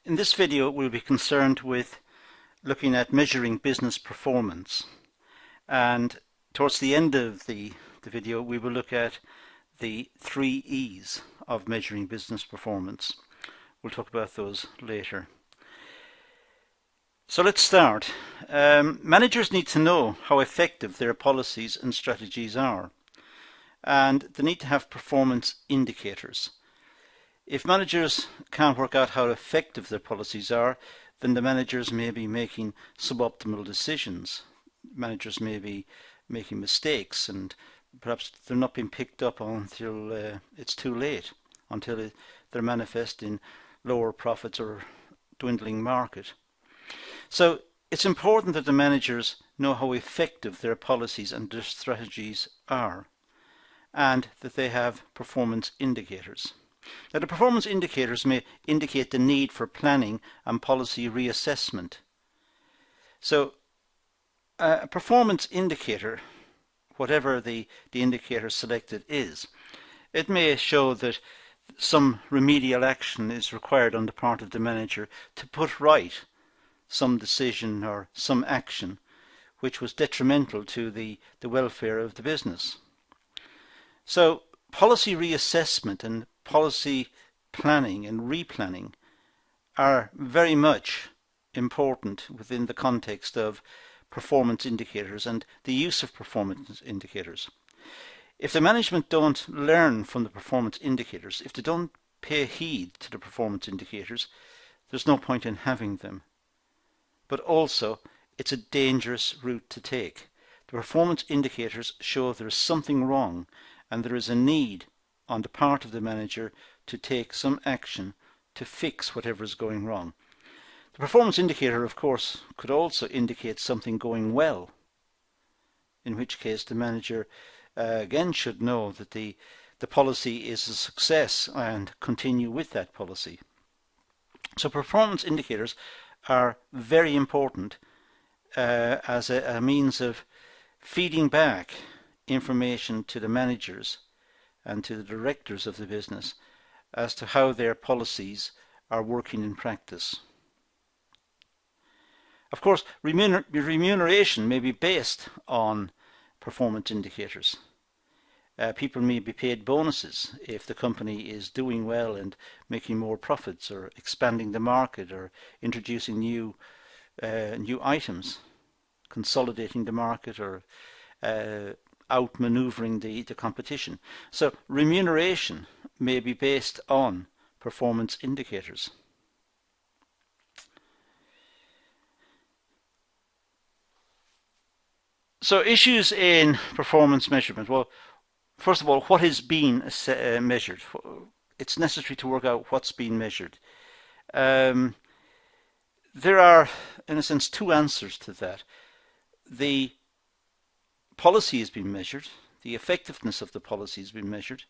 In this video, we'll be concerned with looking at measuring business performance. And towards the end of the video, we will look at the 3 E's of measuring business performance. We'll talk about those later. So let's start. Managers need to know how effective their policies and strategies are. And they need to have performance indicators. If managers can't work out how effective their policies are, then the managers may be making suboptimal decisions. Managers may be making mistakes, and perhaps they're not being picked up until it's too late, until they're manifest in lower profits or dwindling market. So it's important that the managers know how effective their policies and their strategies are, and that they have performance indicators. Now, the performance indicators may indicate the need for planning and policy reassessment. So a performance indicator, whatever the indicator selected is, it may show that some remedial action is required on the part of the manager to put right some decision or some action which was detrimental to the welfare of the business. So policy reassessment and policy planning and replanning are very much important within the context of performance indicators and the use of performance indicators. If the management don't learn from the performance indicators, if they don't pay heed to the performance indicators, there's no point in having them. But also, it's a dangerous route to take. The performance indicators show there is something wrong, and there is a need on the part of the manager to take some action to fix whatever is going wrong. The performance indicator, of course, could also indicate something going well, in which case the manager again should know that the policy is a success and continue with that policy. So performance indicators are very important as a means of feeding back information to the managers and to the directors of the business as to how their policies are working in practice. Of course, remuneration may be based on performance indicators. People may be paid bonuses if the company is doing well and making more profits, or expanding the market, or introducing new items, consolidating the market, or outmaneuvering the competition. So remuneration may be based on performance indicators. So issues in performance measurement. Well, first of all, what is being measured? It's necessary to work out what's being measured. There are, in a sense, 2 answers to that. The policy has been measured, the effectiveness of the policy has been measured,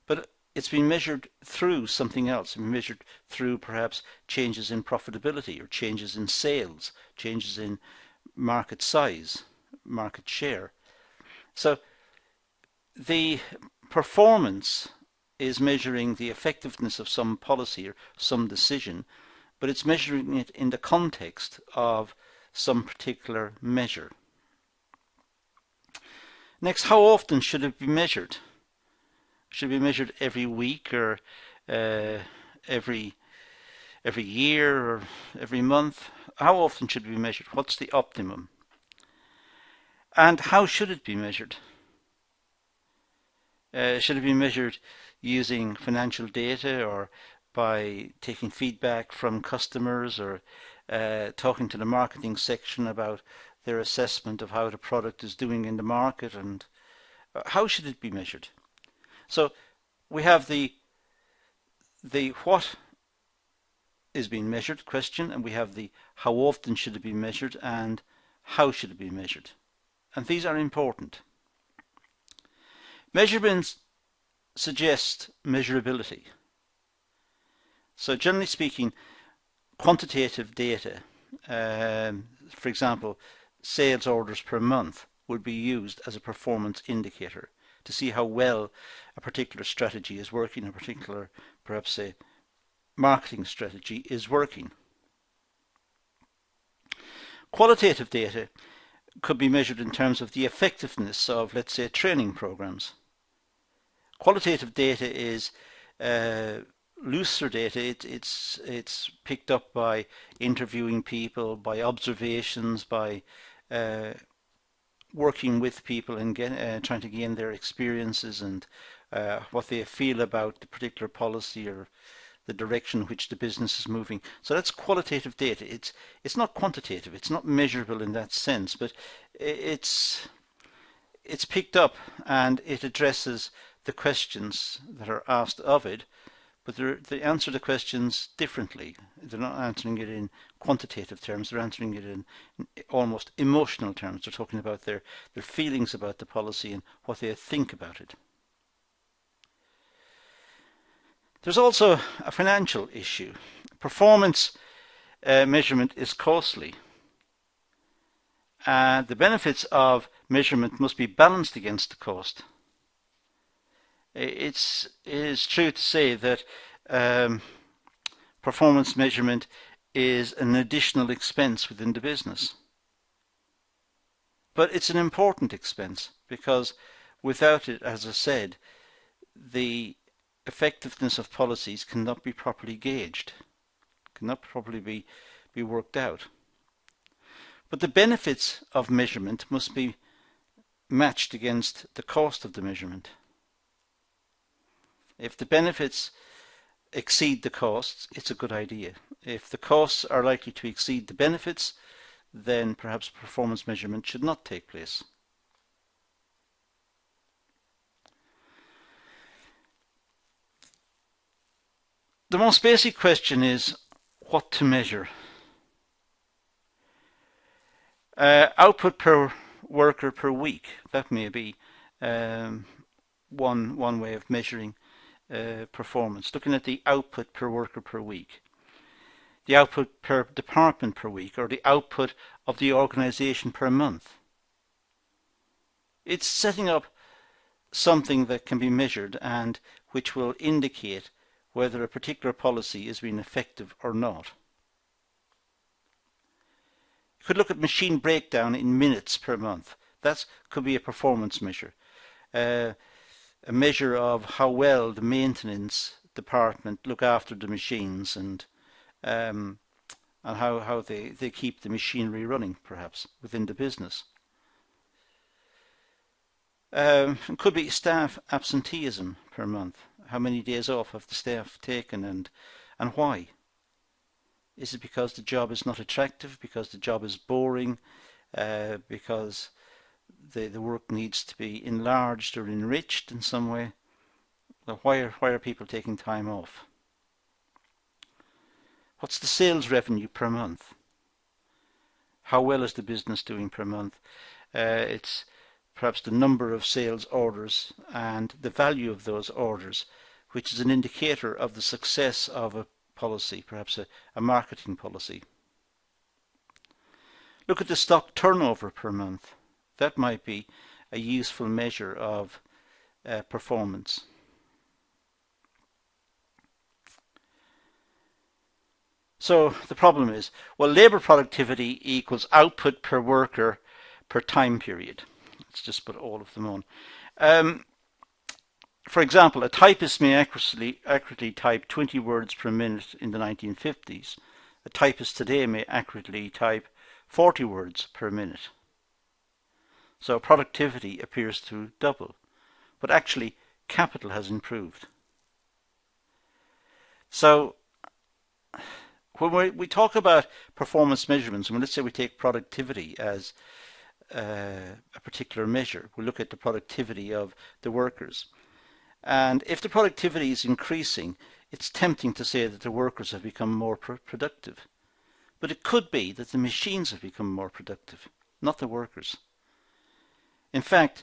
but it's been measured through something else. It's been measured through perhaps changes in profitability, or changes in sales, changes in market size, market share. So the performance is measuring the effectiveness of some policy or some decision, but it's measuring it in the context of some particular measure. Next, how often should it be measured? Should it be measured every week, or every year, or every month? How often should it be measured? What's the optimum? And how should it be measured? Should it be measured using financial data, or by taking feedback from customers, or talking to the marketing section about their assessment of how the product is doing in the market? And how should it be measured? So we have the what is being measured question, and we have the how often should it be measured, and how should it be measured. And these are important. Measurements suggest measurability. So generally speaking, quantitative data, for example, sales orders per month, would be used as a performance indicator to see how well a particular strategy is working, a particular, perhaps a marketing strategy is working. Qualitative data could be measured in terms of the effectiveness of, let's say, training programs. Qualitative data is looser data. It's picked up by interviewing people, by observations, by working with people and trying to gain their experiences and what they feel about the particular policy or the direction in which the business is moving. So that's qualitative data. It's not quantitative. It's not measurable in that sense, but it's picked up and it addresses the questions that are asked of it, but they answer the questions differently. They're not answering it in quantitative terms. They're answering it in almost emotional terms. They're talking about their feelings about the policy and what they think about it. There's also a financial issue. Performance measurement is costly. The benefits of measurement must be balanced against the cost. It is true to say that performance measurement is an additional expense within the business. But it's an important expense because without it, as I said, the effectiveness of policies cannot be properly gauged, cannot properly be worked out. But the benefits of measurement must be matched against the cost of the measurement. If the benefits exceed the costs, it's a good idea. If the costs are likely to exceed the benefits, then perhaps performance measurement should not take place. The most basic question is what to measure. Output per worker per week, that may be one way of measuring performance, looking at the output per worker per week, the output per department per week, or the output of the organization per month. It's setting up something that can be measured and which will indicate whether a particular policy is being effective or not. You could look at machine breakdown in minutes per month. That could be a performance measure. A measure of how well the maintenance department look after the machines and how they keep the machinery running, perhaps, within the business. It could be staff absenteeism per month. How many days off have the staff taken and why? Is it because the job is not attractive, because the job is boring, because the work needs to be enlarged or enriched in some way? Well, why are people taking time off? What's the sales revenue per month? How well is the business doing per month? It's perhaps the number of sales orders and the value of those orders, which is an indicator of the success of a policy, perhaps a marketing policy. Look at the stock turnover per month. That might be a useful measure of performance. So the problem is, well, labour productivity equals output per worker per time period. Let's just put all of them on. For example, a typist may accurately type 20 words per minute in the 1950s. A typist today may accurately type 40 words per minute. So productivity appears to double, but actually capital has improved. So when we talk about performance measurements, let's say we take productivity as a particular measure. We look at the productivity of the workers. And if the productivity is increasing, it's tempting to say that the workers have become more productive. But it could be that the machines have become more productive, not the workers. In fact,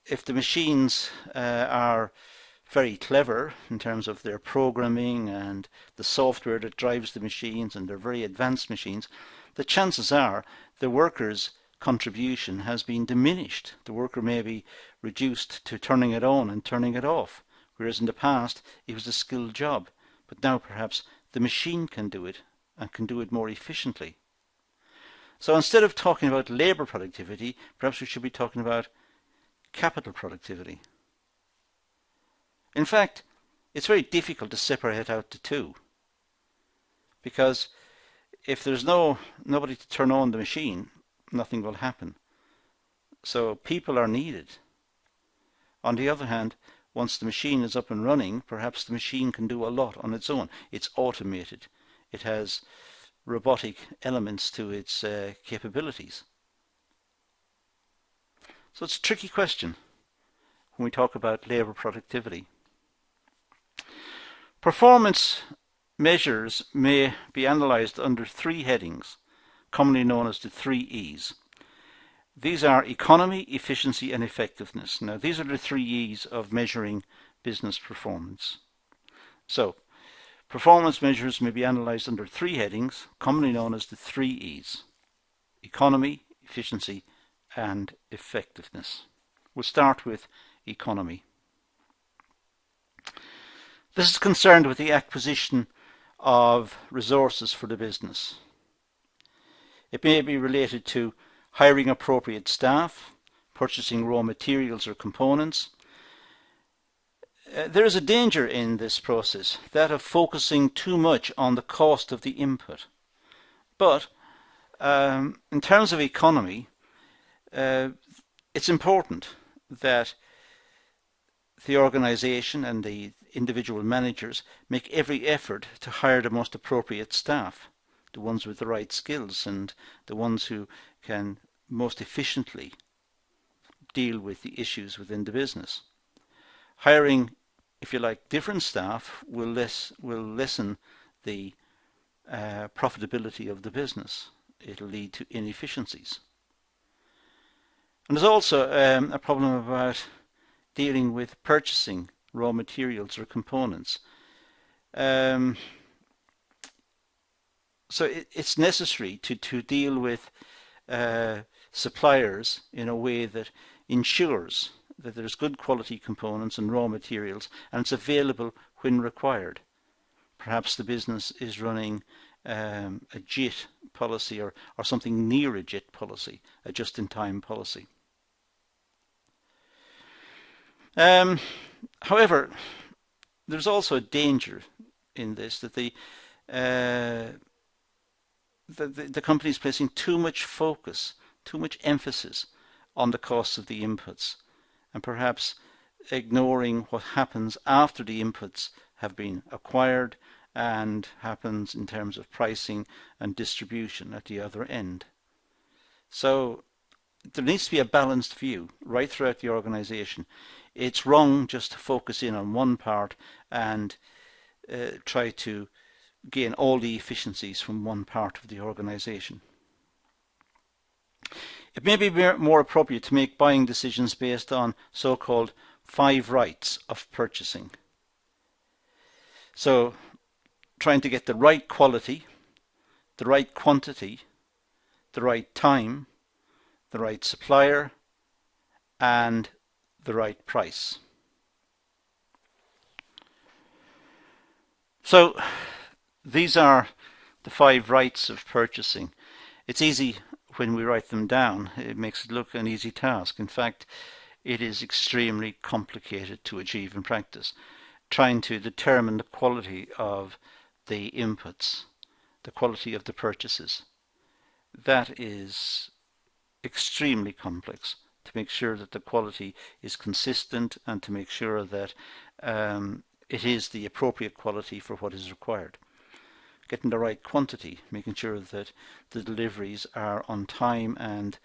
if the machines are very clever in terms of their programming and the software that drives the machines, and they're very advanced machines, the chances are the workers' contribution has been diminished. The worker may be reduced to turning it on and turning it off, whereas in the past it was a skilled job. but now perhaps the machine can do it and can do it more efficiently. So instead of talking about labour productivity, perhaps we should be talking about capital productivity. In fact, it's very difficult to separate out the two, because if there's nobody to turn on the machine, nothing will happen. So people are needed. On the other hand, once the machine is up and running, perhaps the machine can do a lot on its own. It's automated. It has robotic elements to its capabilities. So it's a tricky question when we talk about labour productivity. Performance measures may be analysed under three headings, commonly known as the 3 E's. These are economy, efficiency and effectiveness. Now these are the 3 E's of measuring business performance. So performance measures may be analysed under 3 headings, commonly known as the 3 E's: economy, efficiency and effectiveness. We'll start with economy. This is concerned with the acquisition of resources for the business. It may be related to hiring appropriate staff, purchasing raw materials or components. There is a danger in this process, that of focusing too much on the cost of the input. But in terms of economy, it's important that the organization and the individual managers make every effort to hire the most appropriate staff, the ones with the right skills and the ones who can most efficiently deal with the issues within the business. Hiring, if you like, different staff will lessen the profitability of the business. It'll lead to inefficiencies. And there's also a problem about dealing with purchasing raw materials or components. So it's necessary to deal with suppliers in a way that ensures that there's good quality components and raw materials and it's available when required. Perhaps the business is running a JIT policy or something near a JIT policy, a just-in-time policy. However, there's also a danger in this, that the company is placing too much focus, too much emphasis on the costs of the inputs, and perhaps ignoring what happens after the inputs have been acquired and happens in terms of pricing and distribution at the other end. So there needs to be a balanced view right throughout the organization. It's wrong just to focus in on one part and try to gain all the efficiencies from one part of the organization. It may be more appropriate to make buying decisions based on so-called 5 rights of purchasing. So trying to get the right quality, the right quantity, the right time, the right supplier, and the right price. So these are the 5 rights of purchasing. It's easy when we write them down. It makes it look an easy task. In fact, it is extremely complicated to achieve in practice. Trying to determine the quality of the inputs, the quality of the purchases, that is extremely complex, to make sure that the quality is consistent and to make sure that it is the appropriate quality for what is required. Getting the right quantity, making sure that the deliveries are on time and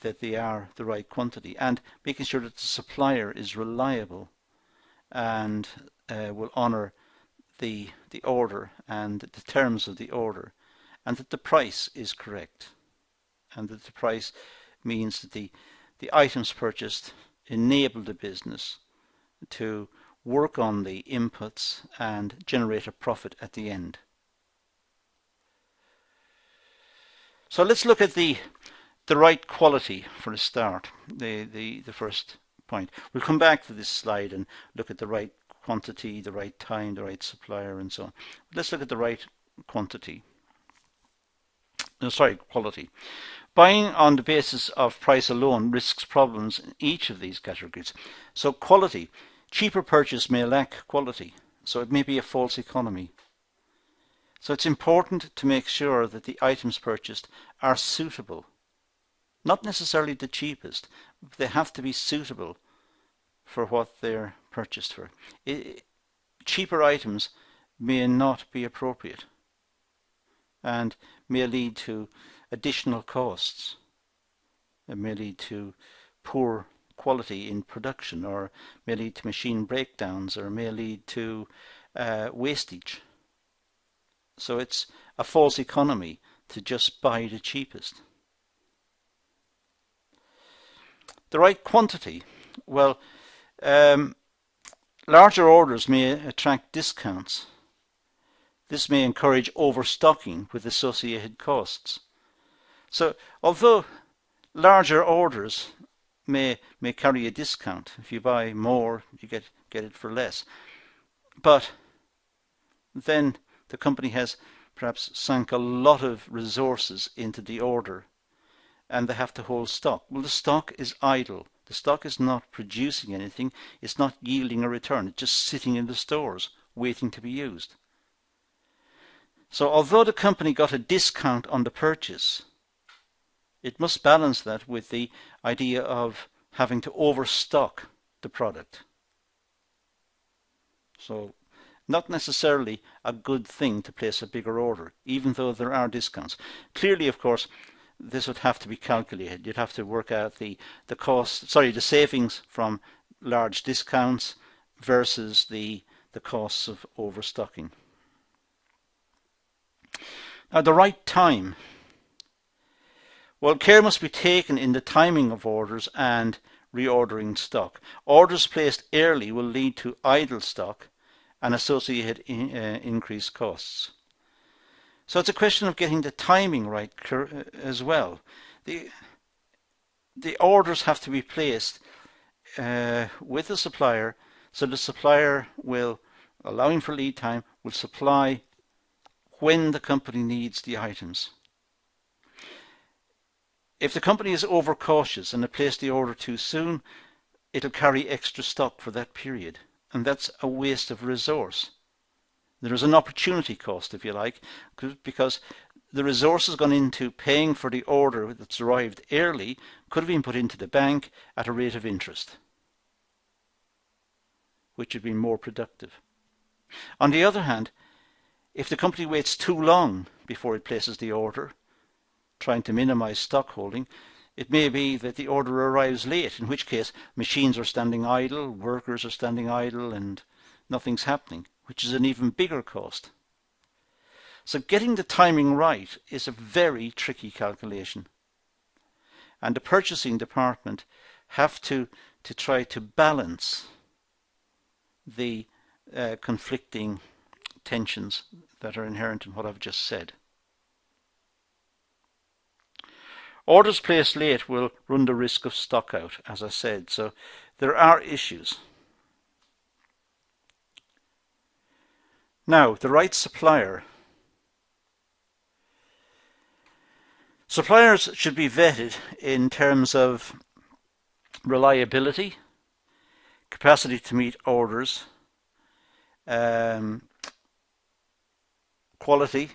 that they are the right quantity, and making sure that the supplier is reliable and will honour the order and the terms of the order, and that the price is correct, and that the price means that the items purchased enable the business to work on the inputs and generate a profit at the end. So let's look at the right quality for a start, the first point. We'll come back to this slide and look at the right quantity, the right time, the right supplier, and so on. Let's look at the right quantity. No, sorry, quality. Buying on the basis of price alone risks problems in each of these categories. So quality, cheaper purchase may lack quality, so it may be a false economy. So it's important to make sure that the items purchased are suitable. Not necessarily the cheapest, but they have to be suitable for what they're purchased for. Cheaper items may not be appropriate and may lead to additional costs. It may lead to poor quality in production, or may lead to machine breakdowns, or may lead to wastage. So it's a false economy to just buy the cheapest. The right quantity. Well, larger orders may attract discounts. This may encourage overstocking with associated costs. So although larger orders may carry a discount, if you buy more you get it for less, but then the company has perhaps sunk a lot of resources into the order and they have to hold stock. Well, the stock is idle. The stock is not producing anything. It's not yielding a return. It's just sitting in the stores waiting to be used. So although the company got a discount on the purchase, it must balance that with the idea of having to overstock the product. So not necessarily a good thing to place a bigger order, even though there are discounts. Clearly, of course, this would have to be calculated. You'd have to work out the savings from large discounts versus the costs of overstocking. Now, the right time. Well, care must be taken in the timing of orders and reordering stock. Orders placed early will lead to idle stock and associated increased costs. So it's a question of getting the timing right as well. The orders have to be placed with the supplier, so the supplier will, allowing for lead time, will supply when the company needs the items. If the company is overcautious and they place the order too soon, it'll carry extra stock for that period, and that's a waste of resource. There is an opportunity cost, if you like, because the resources gone into paying for the order that's arrived early could have been put into the bank at a rate of interest, which would be more productive. On the other hand, if the company waits too long before it places the order, trying to minimize stock holding, it may be that the order arrives late, in which case machines are standing idle, workers are standing idle, and nothing's happening, which is an even bigger cost. So getting the timing right is a very tricky calculation. And the purchasing department have to try to balance the conflicting tensions that are inherent in what I've just said. Orders placed late will run the risk of stock out, as I said, so there are issues. Now, the right supplier. Suppliers should be vetted in terms of reliability, capacity to meet orders, quality,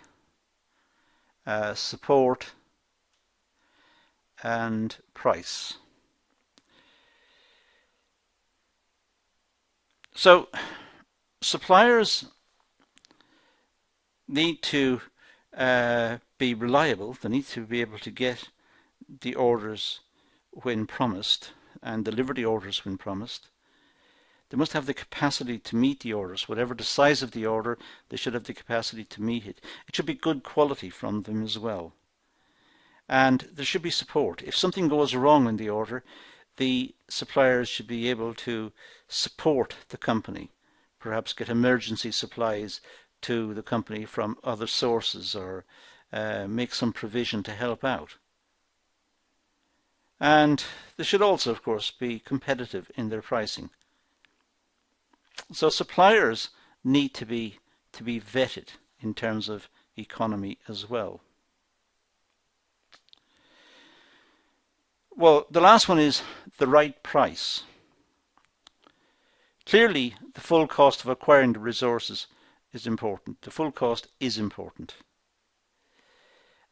support, and price. So suppliers need to be reliable. They need to be able to get the orders when promised and deliver the orders when promised. They must have the capacity to meet the orders. Whatever the size of the order, they should have the capacity to meet it. It should be good quality from them as well. And there should be support. If something goes wrong in the order, the suppliers should be able to support the company, perhaps get emergency supplies to the company from other sources, or make some provision to help out. And they should also, of course, be competitive in their pricing. So suppliers need to be vetted in terms of economy as well. Well, the last one is the right price. Clearly, the full cost of acquiring the resources is important. The full cost is important.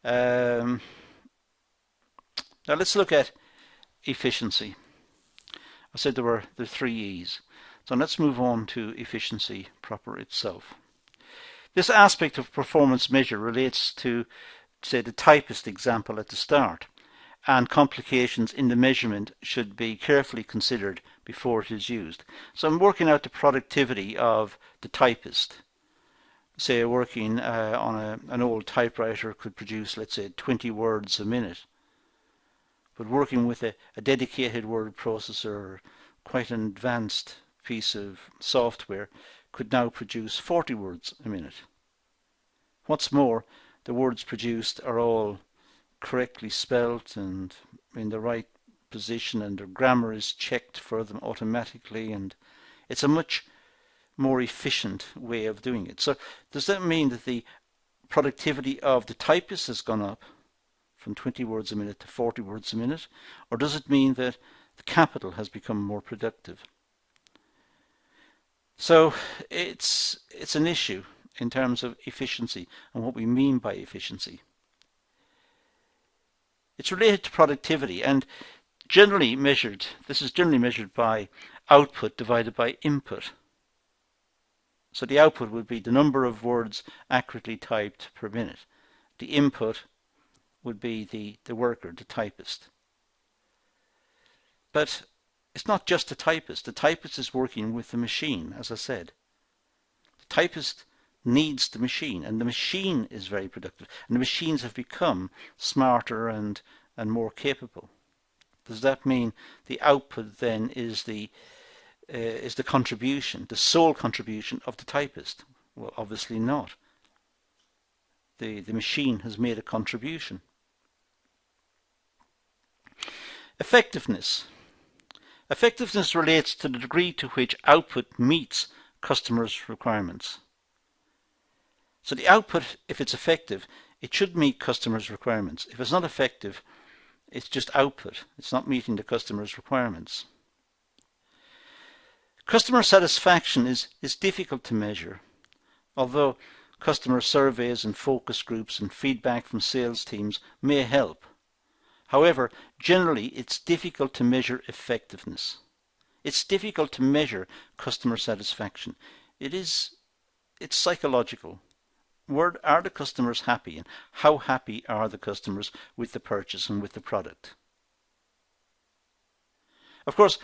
Now let's look at efficiency. I said there were the 3 E's. So let's move on to efficiency proper itself. This aspect of performance measure relates to, say, the typist example at the start, and complications in the measurement should be carefully considered before it is used. So I'm working out the productivity of the typist. Say working on an old typewriter could produce, let's say, 20 words a minute. But working with a dedicated word processor, quite an advanced piece of software, could now produce 40 words a minute. What's more, the words produced are all correctly spelt and in the right position, and their grammar is checked for them automatically, and it's a much more efficient way of doing it. So does that mean that the productivity of the typist has gone up from 20 words a minute to 40 words a minute, or does it mean that the capital has become more productive? So it's an issue in terms of efficiency and what we mean by efficiency. It's related to productivity, and generally measured, this is generally measured by output divided by input. So the output would be the number of words accurately typed per minute. The input would be the worker, the typist. But it's not just the typist. The typist is working with the machine, as I said. The typist needs the machine, and the machine is very productive, and the machines have become smarter and more capable. Does that mean the output then is the contribution, the sole contribution of the typist? Well, obviously not. The machine has made a contribution. Effectiveness. Effectiveness relates to the degree to which output meets customers' requirements. So the output, if it's effective, it should meet customers' requirements. If it's not effective, it's just output. It's not meeting the customer's requirements. Customer satisfaction is difficult to measure, although customer surveys and focus groups and feedback from sales teams may help. However, generally it's difficult to measure effectiveness. It's difficult to measure customer satisfaction. It's psychological. Are the customers happy, and how happy are the customers with the purchase and with the product? Of course,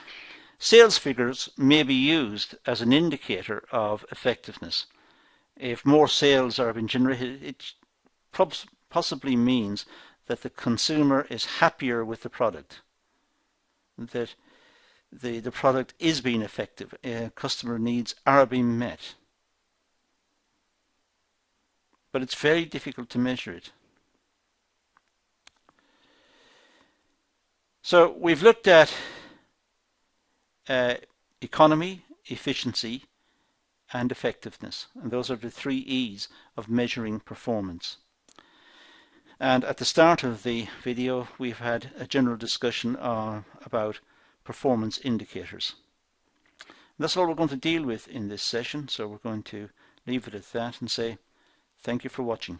sales figures may be used as an indicator of effectiveness. If more sales are being generated, it possibly means that the consumer is happier with the product, that the product is being effective, customer needs are being met. But it's very difficult to measure it. So we've looked at economy, efficiency, and effectiveness, and those are the 3 E's of measuring performance. And at the start of the video we've had a general discussion about performance indicators. And that's all we're going to deal with in this session, so we're going to leave it at that and say thank you for watching.